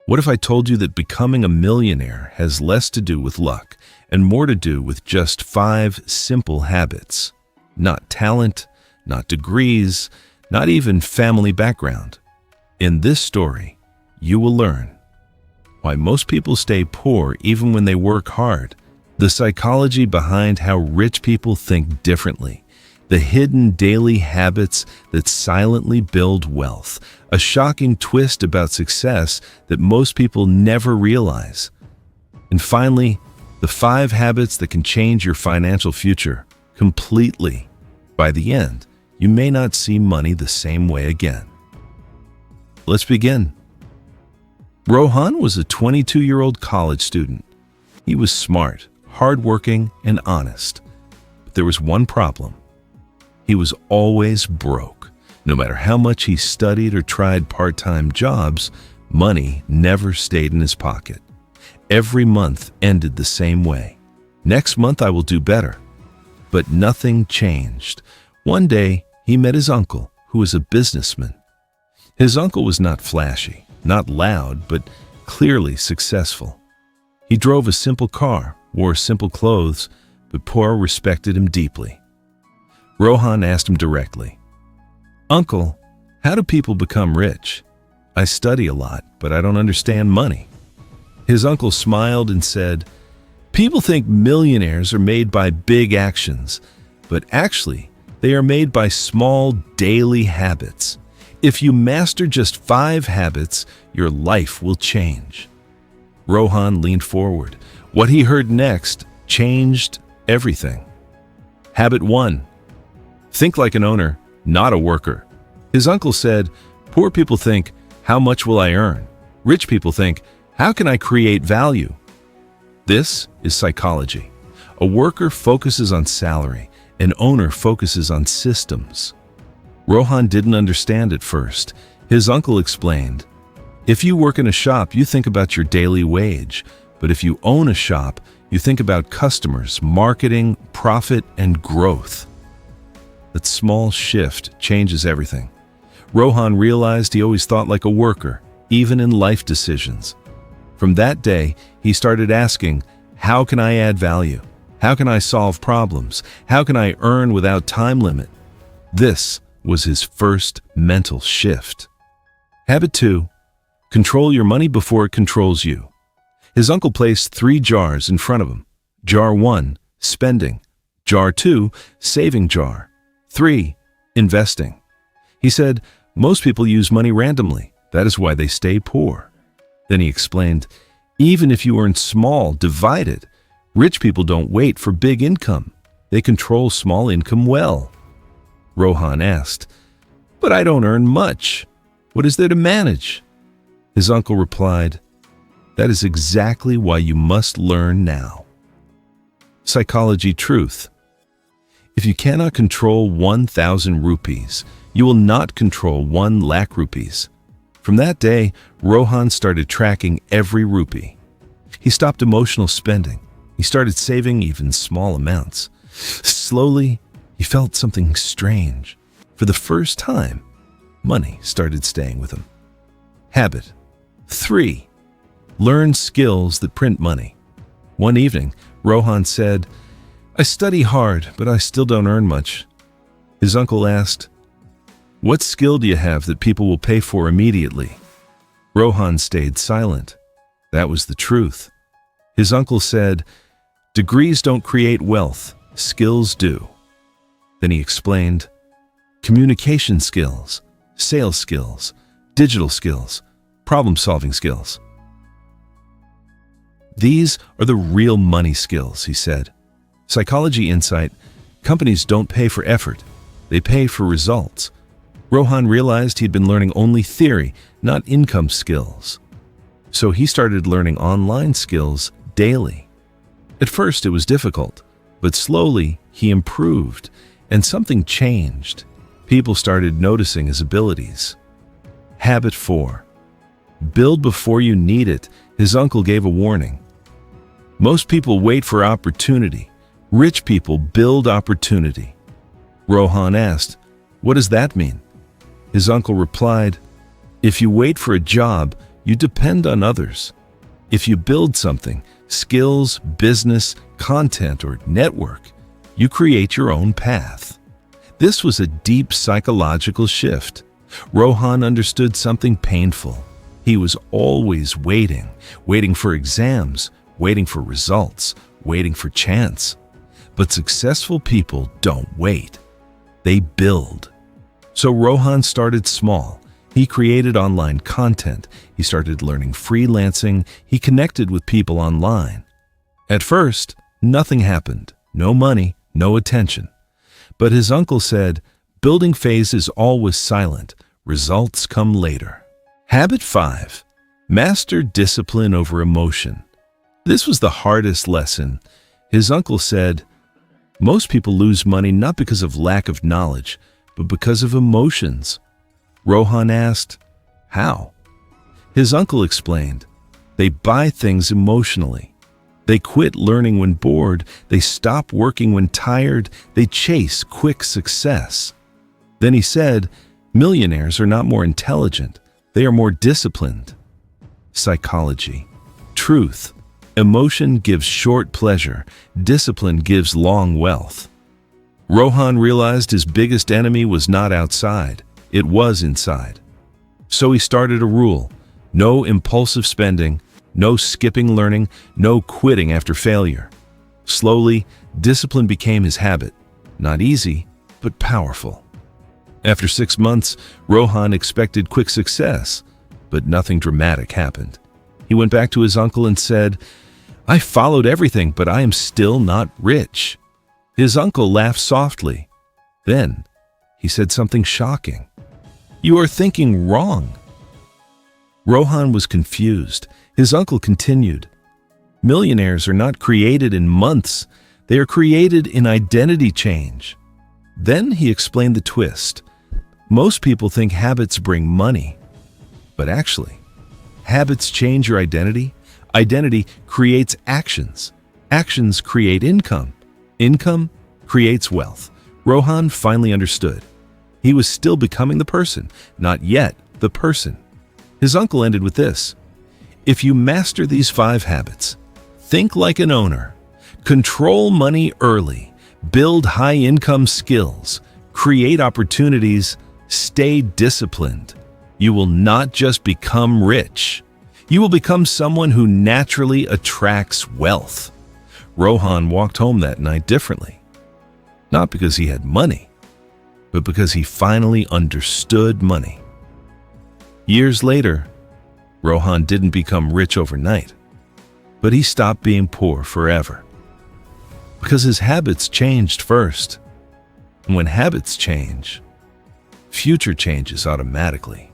What if I told you that becoming a millionaire has less to do with luck and more to do with just 5 simple habits? Not talent, not degrees, not even family background. In this story, you will learn why most people stay poor even when they work hard, the psychology behind how rich people think differently, the hidden daily habits that silently build wealth, a shocking twist about success that most people never realize, and finally, the 5 habits that can change your financial future completely. By the end, you may not see money the same way again. Let's begin. Rohan was a 22-year-old college student. He was smart, hardworking, and honest. But there was one problem. He was always broke. No matter how much he studied or tried part-time jobs, money never stayed in his pocket. Every month ended the same way. Next month I will do better. But nothing changed. One day, he met his uncle, who was a businessman. His uncle was not flashy, not loud, but clearly successful. He drove a simple car, wore simple clothes, but poor respected him deeply. Rohan asked him directly, "Uncle, how do people become rich? I study a lot, but I don't understand money." His uncle smiled and said, "People think millionaires are made by big actions, but actually, they are made by small daily habits. If you master just 5 habits, your life will change." Rohan leaned forward. What he heard next changed everything. Habit 1. Think like an owner, not a worker. His uncle said, "Poor people think, how much will I earn? Rich people think, how can I create value?" This is psychology. A worker focuses on salary. An owner focuses on systems. Rohan didn't understand at first. His uncle explained, "If you work in a shop, you think about your daily wage. But if you own a shop, you think about customers, marketing, profit, and growth." That small shift changes everything. Rohan realized he always thought like a worker, even in life decisions. From that day, he started asking, how can I add value? How can I solve problems? How can I earn without time limit? This was his first mental shift. Habit 2. Control your money before it controls you. His uncle placed 3 jars in front of him. Jar 1, spending. Jar 2, saving jar. 3, investing. He said, most people use money randomly. That is why they stay poor. Then he explained, even if you earn small, divide it. Rich people don't wait for big income. They control small income well. Rohan asked, "But I don't earn much. What is there to manage?" His uncle replied, "That is exactly why you must learn now." Psychology truth. If you cannot control 1,000 rupees, you will not control 1 lakh rupees. From that day, Rohan started tracking every rupee. He stopped emotional spending. He started saving even small amounts. Slowly, he felt something strange. For the first time, money started staying with him. Habit 3. Learn skills that print money. One evening, Rohan said, "I study hard, but I still don't earn much." His uncle asked, "What skill do you have that people will pay for immediately?" Rohan stayed silent. That was the truth. His uncle said, "Degrees don't create wealth, skills do." Then he explained, communication skills, sales skills, digital skills, problem-solving skills. These are the real money skills, he said. Psychology insight, companies don't pay for effort, they pay for results. Rohan realized he'd been learning only theory, not income skills. So he started learning online skills daily. At first it was difficult, but slowly he improved, and something changed. People started noticing his abilities. Habit 4. Build before you need it. His uncle gave a warning. Most people wait for opportunity. Rich people build opportunity. Rohan asked, "What does that mean?" His uncle replied, "If you wait for a job, you depend on others. If you build something, skills, business, content, or network, you create your own path. This was a deep psychological shift. Rohan understood something painful. He was always waiting for exams, waiting for results, waiting for chance. But successful people don't wait. They build. So Rohan started small. He created online content. He started learning freelancing. He connected with people online. At first, nothing happened. No money, no attention. But his uncle said, building phase is always silent. Results come later. Habit 5. Master discipline over emotion. This was the hardest lesson. His uncle said, most people lose money not because of lack of knowledge, but because of emotions. Rohan asked, how? His uncle explained, they buy things emotionally. They quit learning when bored. They stop working when tired. They chase quick success. Then he said, millionaires are not more intelligent. They are more disciplined. Psychology. Truth. Emotion gives short pleasure. Discipline gives long wealth. Rohan realized his biggest enemy was not outside. It was inside. So he started a rule. No impulsive spending, no skipping learning, no quitting after failure. Slowly, discipline became his habit. Not easy, but powerful. After 6 months, Rohan expected quick success, but nothing dramatic happened. He went back to his uncle and said, I followed everything, but I am still not rich. His uncle laughed softly. Then, he said something shocking. You are thinking wrong. Rohan was confused. His uncle continued, millionaires are not created in months. They are created in identity change. Then he explained the twist. Most people think habits bring money, but actually, habits change your identity. Identity creates actions. Actions create income. Income creates wealth. Rohan finally understood. He was still becoming the person, not yet the person. His uncle ended with this. If you master these 5 habits, think like an owner, control money early, build high-income skills, create opportunities, stay disciplined, you will not just become rich. You will become someone who naturally attracts wealth. Rohan walked home that night differently. Not because he had money, but because he finally understood money. Years later, Rohan didn't become rich overnight, but he stopped being poor forever. Because his habits changed first. And when habits change, future changes automatically.